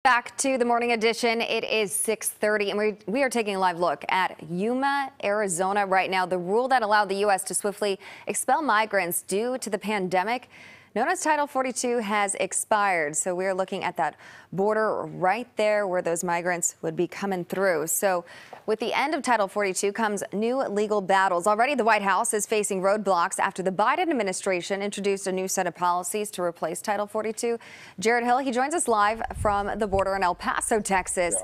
Back to the morning edition. It is 6:30 and we are taking a live look at Yuma, Arizona right now. The rule that allowed the U.S. to swiftly expel migrants due to the pandemic, known as Title 42, has expired. So we're looking at that border right there where those migrants would be coming through. So with the end of Title 42 comes new legal battles. Already the White House is facing roadblocks after the Biden administration introduced a new set of policies to replace Title 42. Jarred Hill, he joins us live from the border in El Paso, Texas.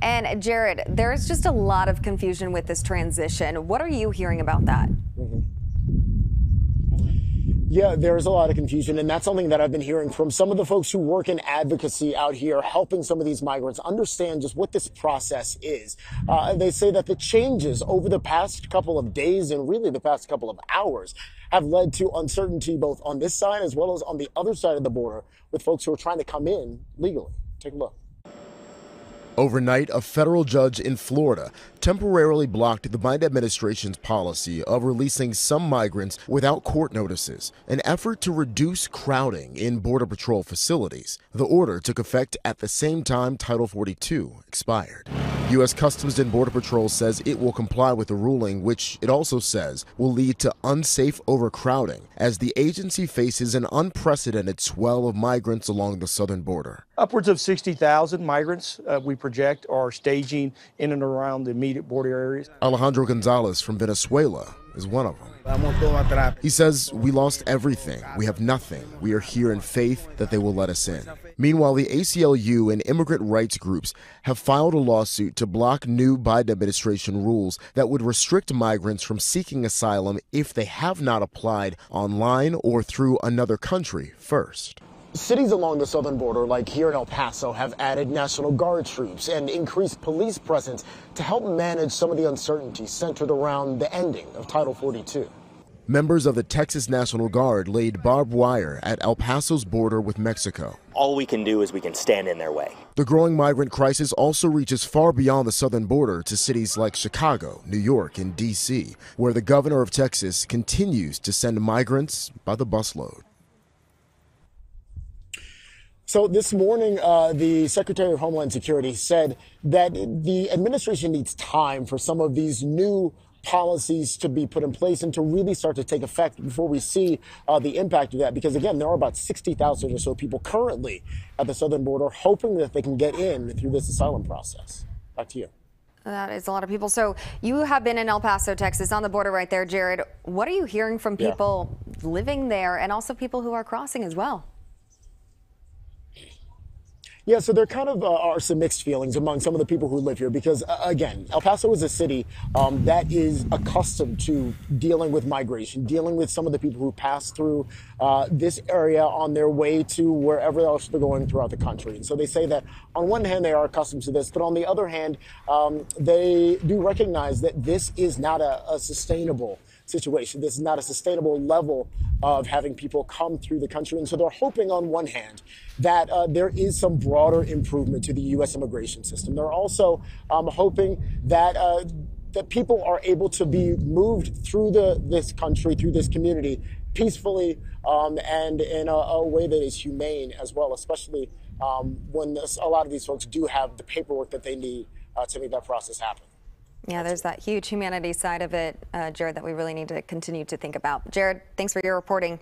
Yeah. And Jarred, there's just a lot of confusion with this transition. What are you hearing about that? Yeah, there's a lot of confusion, and that's something that I've been hearing from some of the folks who work in advocacy out here, helping some of these migrants understand just what this process is. They say that the changes over the past couple of days and really the past couple of hours have led to uncertainty both on this side as well as on the other side of the border with folks who are trying to come in legally. Take a look. Overnight, a federal judge in Florida temporarily blocked the Biden administration's policy of releasing some migrants without court notices, an effort to reduce crowding in Border Patrol facilities. The order took effect at the same time Title 42 expired. U.S. Customs and Border Patrol says it will comply with the ruling, which it also says will lead to unsafe overcrowding as the agency faces an unprecedented swell of migrants along the southern border. Upwards of 60,000 migrants we project are staging in and around the immediate border areas. Alejandro Gonzalez from Venezuela is one of them. He says, "We lost everything. We have nothing. We are here in faith that they will let us in." Meanwhile, the ACLU and immigrant rights groups have filed a lawsuit to block new Biden administration rules that would restrict migrants from seeking asylum if they have not applied online or through another country first. Cities along the southern border, like here in El Paso, have added National Guard troops and increased police presence to help manage some of the uncertainty centered around the ending of Title 42. Members of the Texas National Guard laid barbed wire at El Paso's border with Mexico. All we can do is we can stand in their way. The growing migrant crisis also reaches far beyond the southern border to cities like Chicago, New York, and D.C., where the governor of Texas continues to send migrants by the busload. So this morning, the Secretary of Homeland Security said that the administration needs time for some of these new policies to be put in place and to really start to take effect before we see the impact of that. Because, again, there are about 60,000 or so people currently at the southern border hoping that they can get in through this asylum process. Back to you. That is a lot of people. So you have been in El Paso, Texas, on the border right there, Jarred. What are you hearing from people living there and also people who are crossing as well? Yeah, so there kind of are some mixed feelings among some of the people who live here because, again, El Paso is a city that is accustomed to dealing with migration, dealing with some of the people who pass through this area on their way to wherever else they're going throughout the country. And so they say that on one hand, they are accustomed to this, but on the other hand, they do recognize that this is not a sustainable situation. This is not a sustainable level of having people come through the country. And so they're hoping on one hand that there is some broader improvement to the U.S. immigration system. They're also hoping that that people are able to be moved through this country, through this community peacefully and in a way that is humane as well, especially when a lot of these folks do have the paperwork that they need to make that process happen. Yeah, there's that huge humanity side of it, Jarred, that we really need to continue to think about. Jarred, thanks for your reporting.